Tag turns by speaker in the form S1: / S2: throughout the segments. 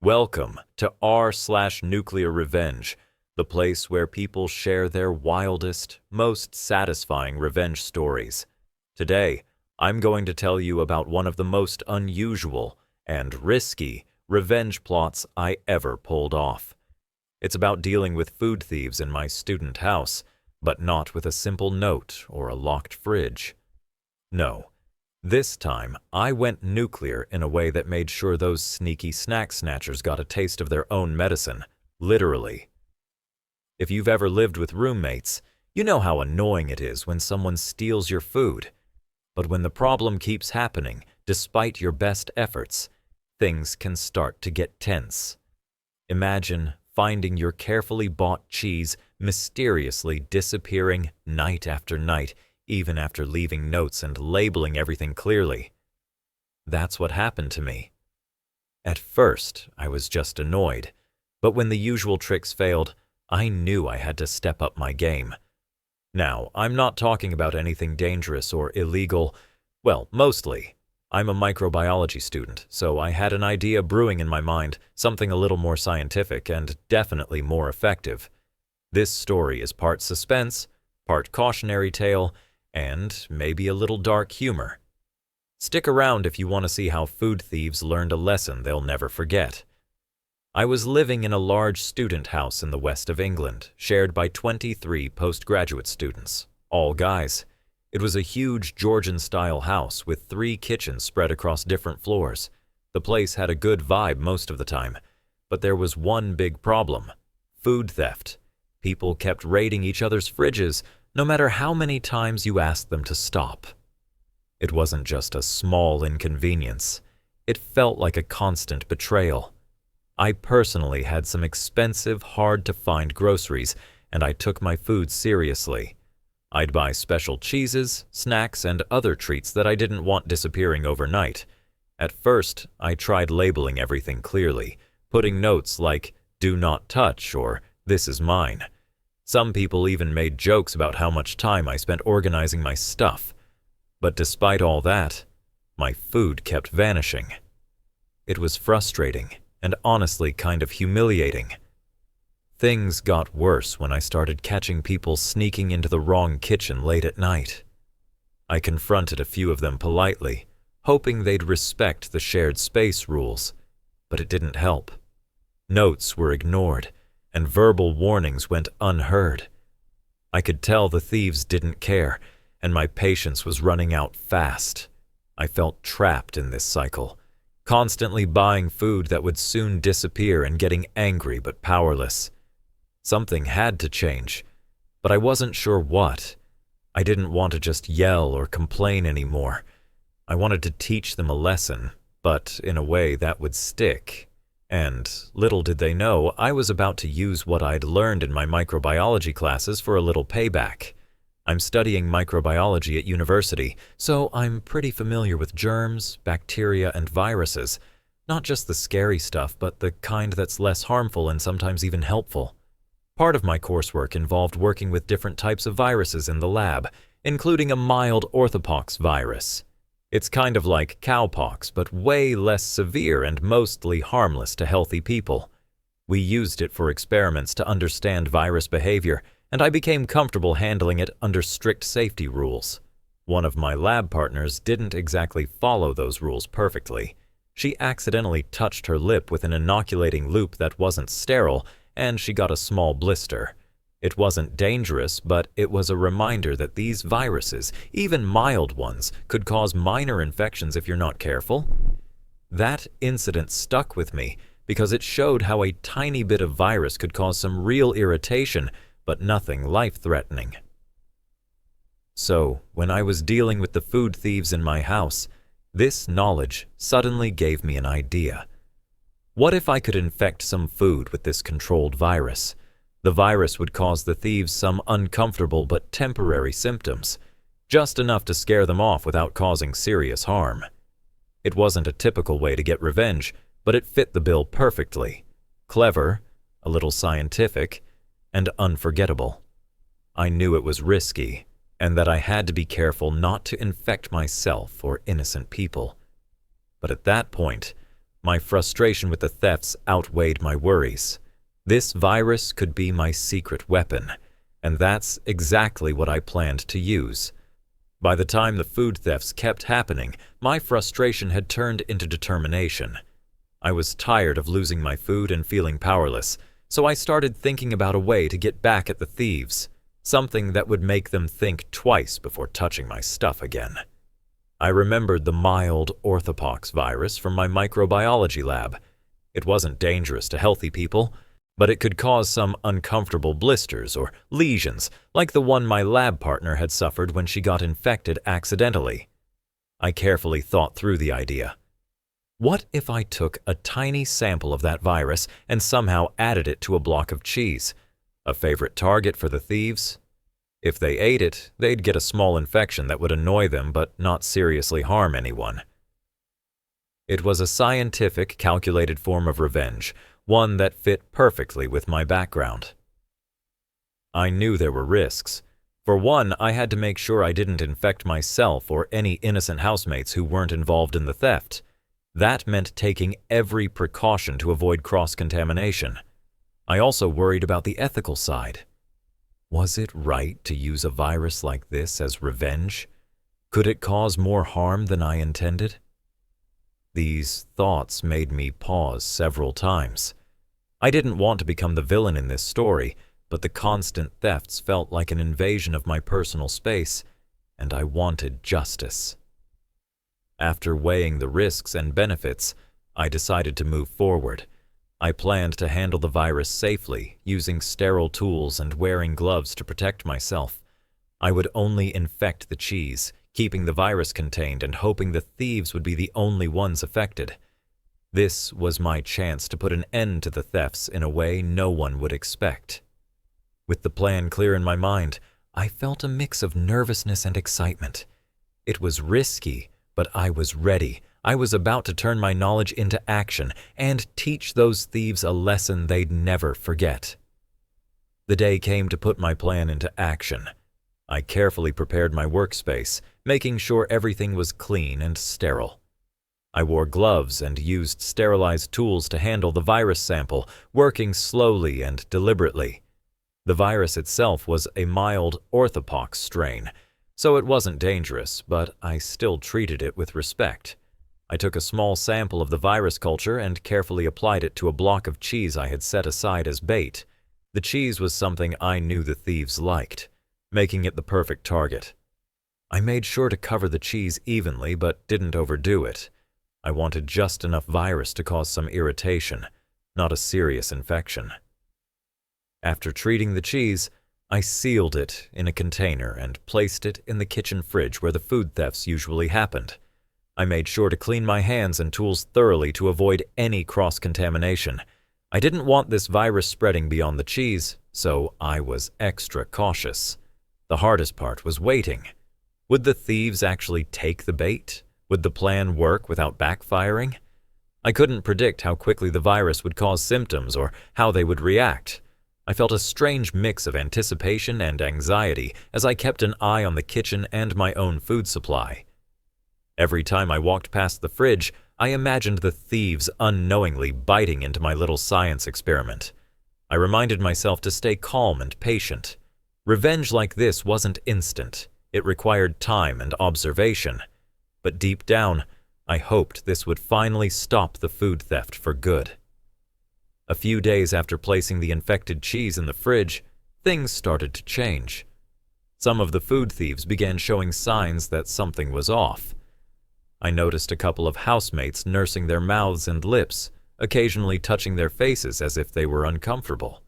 S1: Welcome to r/Nuclearrevenge, the place where people share their wildest, most satisfying revenge stories. Today, I'm going to tell you about one of the most unusual and risky revenge plots I ever pulled off. It's about dealing with food thieves in my student house, but not with a simple note or a locked fridge. No. This time, I went nuclear in a way that made sure those sneaky snack snatchers got a taste of their own medicine, literally. If you've ever lived with roommates, you know how annoying it is when someone steals your food. But when the problem keeps happening, despite your best efforts, things can start to get tense. Imagine finding your carefully bought cheese mysteriously disappearing night after night, even after leaving notes and labeling everything clearly. That's what happened to me. At first, I was just annoyed, but when the usual tricks failed, I knew I had to step up my game. Now, I'm not talking about anything dangerous or illegal. Well, mostly. I'm a microbiology student, so I had an idea brewing in my mind, something a little more scientific and definitely more effective. This story is part suspense, part cautionary tale, and maybe a little dark humor. Stick around if you want to see how food thieves learned a lesson they'll never forget. I was living in a large student house in the west of England, shared by 23 postgraduate students, all guys. It was a huge Georgian-style house with 3 kitchens spread across different floors. The place had a good vibe most of the time, but there was one big problem: food theft. People kept raiding each other's fridges, no matter how many times you asked them to stop. It wasn't just a small inconvenience. It felt like a constant betrayal. I personally had some expensive, hard-to-find groceries, and I took my food seriously. I'd buy special cheeses, snacks, and other treats that I didn't want disappearing overnight. At first, I tried labeling everything clearly, putting notes like, "Do not touch," or "This is mine." Some people even made jokes about how much time I spent organizing my stuff. But despite all that, my food kept vanishing. It was frustrating and honestly kind of humiliating. Things got worse when I started catching people sneaking into the wrong kitchen late at night. I confronted a few of them politely, hoping they'd respect the shared space rules, but it didn't help. Notes were ignored, and verbal warnings went unheard. I could tell the thieves didn't care, and my patience was running out fast. I felt trapped in this cycle, constantly buying food that would soon disappear and getting angry but powerless. Something had to change, but I wasn't sure what. I didn't want to just yell or complain anymore. I wanted to teach them a lesson, but in a way that would stick. And little did they know, I was about to use what I'd learned in my microbiology classes for a little payback. I'm studying microbiology at university, so I'm pretty familiar with germs, bacteria, and viruses. Not just the scary stuff, but the kind that's less harmful and sometimes even helpful. Part of my coursework involved working with different types of viruses in the lab, including a mild orthopox virus. It's kind of like cowpox, but way less severe and mostly harmless to healthy people. We used it for experiments to understand virus behavior, and I became comfortable handling it under strict safety rules. One of my lab partners didn't exactly follow those rules perfectly. She accidentally touched her lip with an inoculating loop that wasn't sterile, and she got a small blister. It wasn't dangerous, but it was a reminder that these viruses, even mild ones, could cause minor infections if you're not careful. That incident stuck with me because it showed how a tiny bit of virus could cause some real irritation, but nothing life-threatening. So, when I was dealing with the food thieves in my house, this knowledge suddenly gave me an idea. What if I could infect some food with this controlled virus? The virus would cause the thieves some uncomfortable but temporary symptoms, just enough to scare them off without causing serious harm. It wasn't a typical way to get revenge, but it fit the bill perfectly. Clever, a little scientific, and unforgettable. I knew it was risky, and that I had to be careful not to infect myself or innocent people. But at that point, My frustration with the thefts outweighed my worries. This virus could be my secret weapon, and that's exactly what I planned to use. By the time the food thefts kept happening, my frustration had turned into determination. I was tired of losing my food and feeling powerless, so I started thinking about a way to get back at the thieves, something that would make them think twice before touching my stuff again. I remembered the mild orthopox virus from my microbiology lab. It wasn't dangerous to healthy people, but it could cause some uncomfortable blisters or lesions like the one my lab partner had suffered when she got infected accidentally. I carefully thought through the idea. What if I took a tiny sample of that virus and somehow added it to a block of cheese, a favorite target for the thieves? If they ate it, they'd get a small infection that would annoy them but not seriously harm anyone. It was a scientific, calculated form of revenge, one that fit perfectly with my background. I knew there were risks. For one, I had to make sure I didn't infect myself or any innocent housemates who weren't involved in the theft. That meant taking every precaution to avoid cross-contamination. I also worried about the ethical side. Was it right to use a virus like this as revenge? Could it cause more harm than I intended? These thoughts made me pause several times. I didn't want to become the villain in this story, but the constant thefts felt like an invasion of my personal space, and I wanted justice. After weighing the risks and benefits, I decided to move forward. I planned to handle the virus safely, using sterile tools and wearing gloves to protect myself. I would only infect the cheese, keeping the virus contained and hoping the thieves would be the only ones affected. This was my chance to put an end to the thefts in a way no one would expect. With the plan clear in my mind, I felt a mix of nervousness and excitement. It was risky, but I was ready. I was about to turn my knowledge into action and teach those thieves a lesson they'd never forget. The day came to put my plan into action. I carefully prepared my workspace, making sure everything was clean and sterile. I wore gloves and used sterilized tools to handle the virus sample, working slowly and deliberately. The virus itself was a mild orthopox strain, so it wasn't dangerous, but I still treated it with respect. I took a small sample of the virus culture and carefully applied it to a block of cheese I had set aside as bait. The cheese was something I knew the thieves liked, making it the perfect target. I made sure to cover the cheese evenly but didn't overdo it. I wanted just enough virus to cause some irritation, not a serious infection. After treating the cheese, I sealed it in a container and placed it in the kitchen fridge where the food thefts usually happened. I made sure to clean my hands and tools thoroughly to avoid any cross-contamination. I didn't want this virus spreading beyond the cheese, so I was extra cautious. The hardest part was waiting. Would the thieves actually take the bait? Would the plan work without backfiring? I couldn't predict how quickly the virus would cause symptoms or how they would react. I felt a strange mix of anticipation and anxiety as I kept an eye on the kitchen and my own food supply. Every time I walked past the fridge, I imagined the thieves unknowingly biting into my little science experiment. I reminded myself to stay calm and patient. Revenge like this wasn't instant. It required time and observation. But deep down, I hoped this would finally stop the food theft for good. A few days after placing the infected cheese in the fridge, things started to change. Some of the food thieves began showing signs that something was off. I noticed a couple of housemates nursing their mouths and lips, occasionally touching their faces as if they were uncomfortable.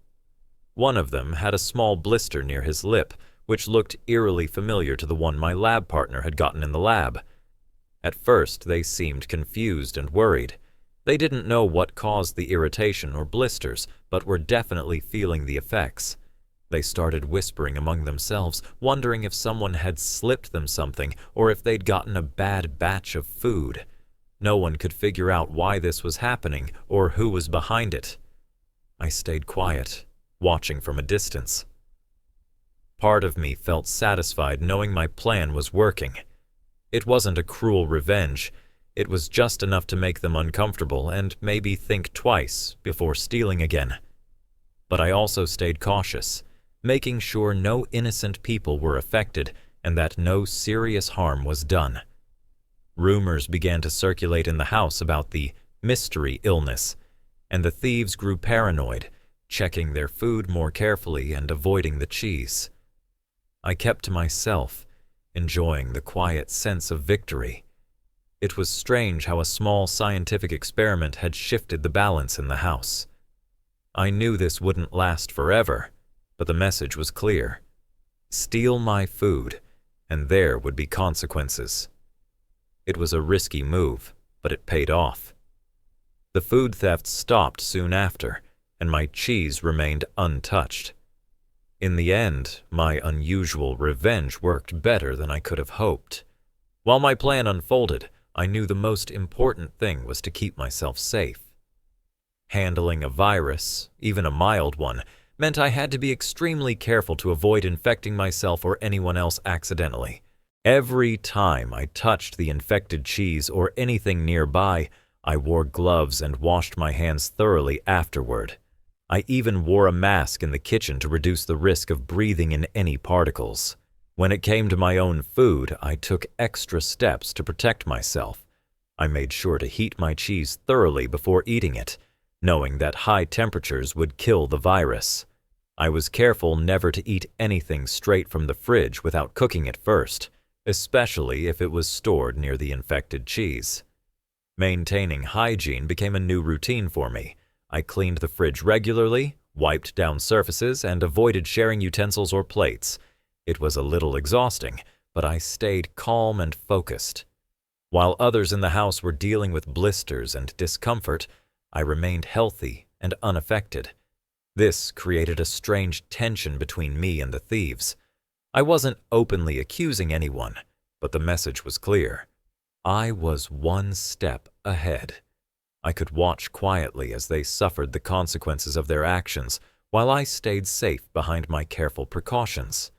S1: One of them had a small blister near his lip, which looked eerily familiar to the one my lab partner had gotten in the lab. At first, they seemed confused and worried. They didn't know what caused the irritation or blisters, but were definitely feeling the effects. They started whispering among themselves, wondering if someone had slipped them something or if they'd gotten a bad batch of food. No one could figure out why this was happening or who was behind it. I stayed quiet, watching from a distance. Part of me felt satisfied knowing my plan was working. It wasn't a cruel revenge. It was just enough to make them uncomfortable and maybe think twice before stealing again. But I also stayed cautious, making sure no innocent people were affected and that no serious harm was done. Rumors began to circulate in the house about the mystery illness, and the thieves grew paranoid, checking their food more carefully and avoiding the cheese. I kept to myself, enjoying the quiet sense of victory. It was strange how a small scientific experiment had shifted the balance in the house. I knew this wouldn't last forever, but the message was clear. Steal my food, and there would be consequences. It was a risky move, but it paid off. The food theft stopped soon after, and my cheese remained untouched. In the end, my unusual revenge worked better than I could have hoped. While my plan unfolded, I knew the most important thing was to keep myself safe. Handling a virus, even a mild one, meant I had to be extremely careful to avoid infecting myself or anyone else accidentally. Every time I touched the infected cheese or anything nearby, I wore gloves and washed my hands thoroughly afterward. I even wore a mask in the kitchen to reduce the risk of breathing in any particles. When it came to my own food, I took extra steps to protect myself. I made sure to heat my cheese thoroughly before eating it, knowing that high temperatures would kill the virus. I was careful never to eat anything straight from the fridge without cooking it first, especially if it was stored near the infected cheese. Maintaining hygiene became a new routine for me. I cleaned the fridge regularly, wiped down surfaces, and avoided sharing utensils or plates. It was a little exhausting, but I stayed calm and focused. While others in the house were dealing with blisters and discomfort, I remained healthy and unaffected. This created a strange tension between me and the thieves. I wasn't openly accusing anyone, but the message was clear. I was one step ahead. I could watch quietly as they suffered the consequences of their actions, while I stayed safe behind my careful precautions.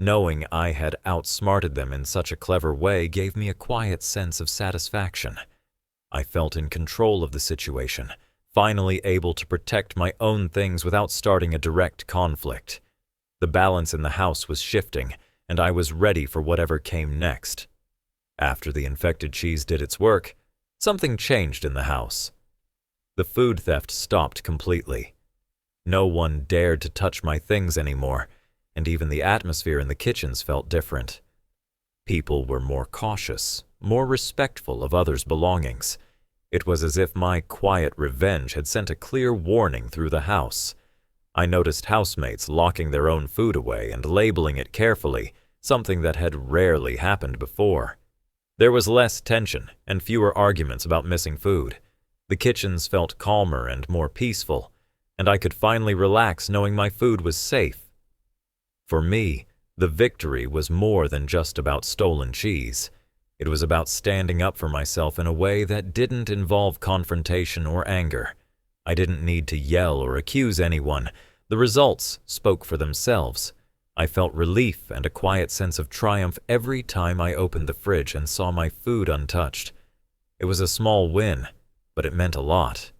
S1: Knowing I had outsmarted them in such a clever way gave me a quiet sense of satisfaction. I felt in control of the situation, finally able to protect my own things without starting a direct conflict. The balance in the house was shifting, and I was ready for whatever came next. After the infected cheese did its work, something changed in the house. The food theft stopped completely. No one dared to touch my things anymore, and even the atmosphere in the kitchens felt different. People were more cautious, more respectful of others' belongings. It was as if my quiet revenge had sent a clear warning through the house. I noticed housemates locking their own food away and labeling it carefully, something that had rarely happened before. There was less tension and fewer arguments about missing food. The kitchens felt calmer and more peaceful, and I could finally relax knowing my food was safe. For me, the victory was more than just about stolen cheese. It was about standing up for myself in a way that didn't involve confrontation or anger. I didn't need to yell or accuse anyone. The results spoke for themselves. I felt relief and a quiet sense of triumph every time I opened the fridge and saw my food untouched. It was a small win, but it meant a lot.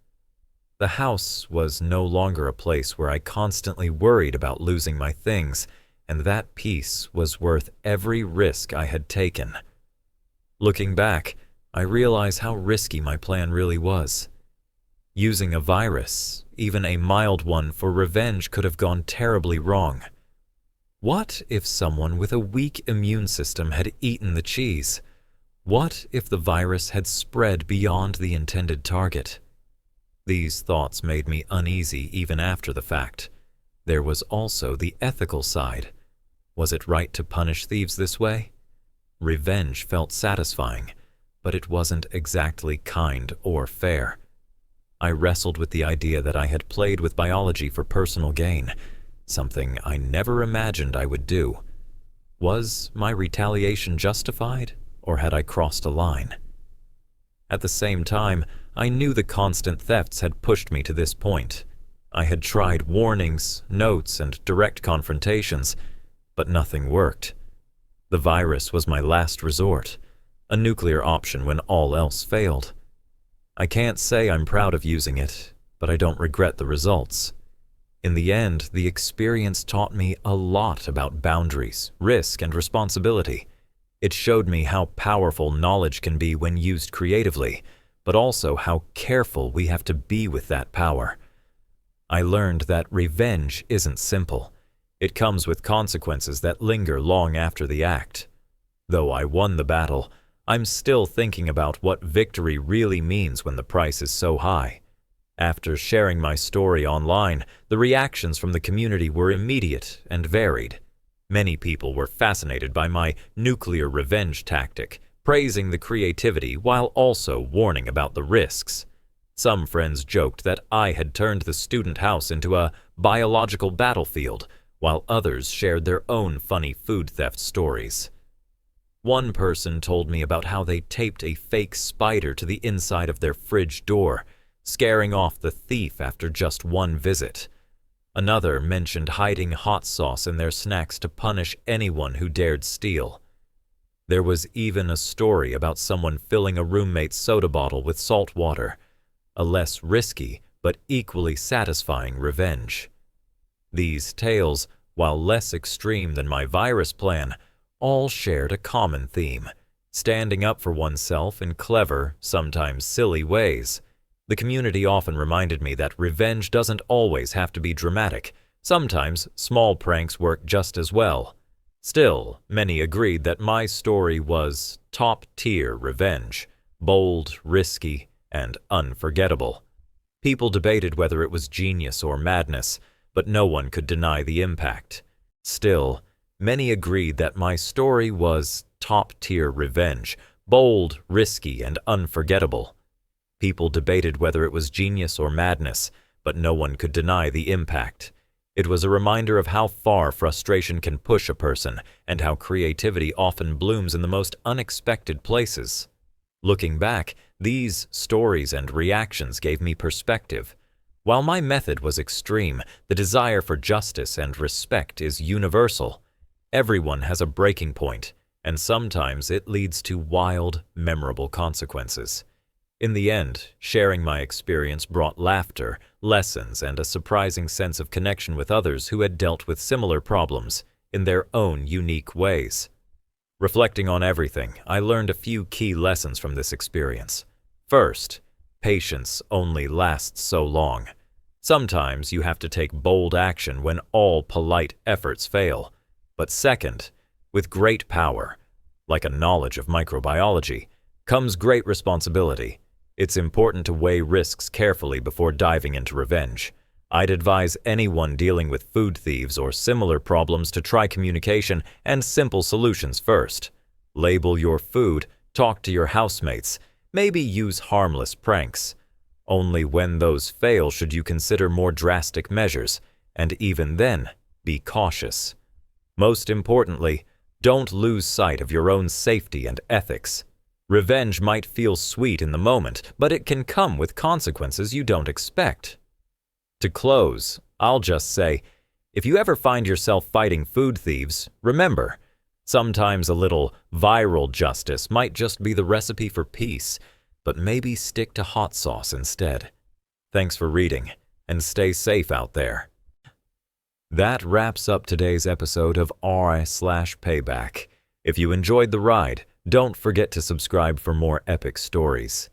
S1: The house was no longer a place where I constantly worried about losing my things, and that peace was worth every risk I had taken. Looking back, I realize how risky my plan really was. Using a virus, even a mild one, for revenge could have gone terribly wrong. What if someone with a weak immune system had eaten the cheese? What if the virus had spread beyond the intended target? These thoughts made me uneasy even after the fact. There was also the ethical side. Was it right to punish thieves this way? Revenge felt satisfying, but it wasn't exactly kind or fair. I wrestled with the idea that I had played with biology for personal gain, something I never imagined I would do. Was my retaliation justified, or had I crossed a line? At the same time, I knew the constant thefts had pushed me to this point. I had tried warnings, notes, and direct confrontations, but nothing worked. The virus was my last resort. a nuclear option when all else failed. I can't say I'm proud of using it, but I don't regret the results. In the end, the experience taught me a lot about boundaries, risk, and responsibility. It showed me how powerful knowledge can be when used creatively, but also how careful we have to be with that power. I learned that revenge isn't simple. It comes with consequences that linger long after the act. Though I won the battle, I'm still thinking about what victory really means when the price is so high. After sharing my story online, the reactions from the community were immediate and varied. Many people were fascinated by my nuclear revenge tactic, praising the creativity while also warning about the risks. Some friends joked that I had turned the student house into a biological battlefield, while others shared their own funny food theft stories. One person told me about how they taped a fake spider to the inside of their fridge door, scaring off the thief after just one visit. Another mentioned hiding hot sauce in their snacks to punish anyone who dared steal. There was even a story about someone filling a roommate's soda bottle with salt water, a less risky but equally satisfying revenge. These tales, while less extreme than my virus plan, all shared a common theme: standing up for oneself in clever, sometimes silly ways. The community often reminded me that revenge doesn't always have to be dramatic. Sometimes small pranks work just as well. Still, many agreed that my story was top-tier revenge, bold, risky, and unforgettable. People debated whether it was genius or madness, but no one could deny the impact. Still, many agreed that my story was top-tier revenge, bold, risky, and unforgettable. People debated whether it was genius or madness, but no one could deny the impact. It was a reminder of how far frustration can push a person and how creativity often blooms in the most unexpected places. Looking back, these stories and reactions gave me perspective. While my method was extreme, the desire for justice and respect is universal. Everyone has a breaking point, and sometimes it leads to wild, memorable consequences. In the end, sharing my experience brought laughter, lessons, and a surprising sense of connection with others who had dealt with similar problems in their own unique ways. Reflecting on everything, I learned a few key lessons from this experience. First, patience only lasts so long. Sometimes you have to take bold action when all polite efforts fail. But second, with great power, like a knowledge of microbiology, comes great responsibility. It's important to weigh risks carefully before diving into revenge. I'd advise anyone dealing with food thieves or similar problems to try communication and simple solutions first. Label your food, talk to your housemates, maybe use harmless pranks. Only when those fail should you consider more drastic measures, and even then, be cautious. Most importantly, don't lose sight of your own safety and ethics. Revenge might feel sweet in the moment, but it can come with consequences you don't expect. To close, I'll just say, if you ever find yourself fighting food thieves, remember, sometimes a little viral justice might just be the recipe for peace, but maybe stick to hot sauce instead. Thanks for reading, and stay safe out there. That wraps up today's episode of r/payback. If you enjoyed the ride, don't forget to subscribe for more epic stories.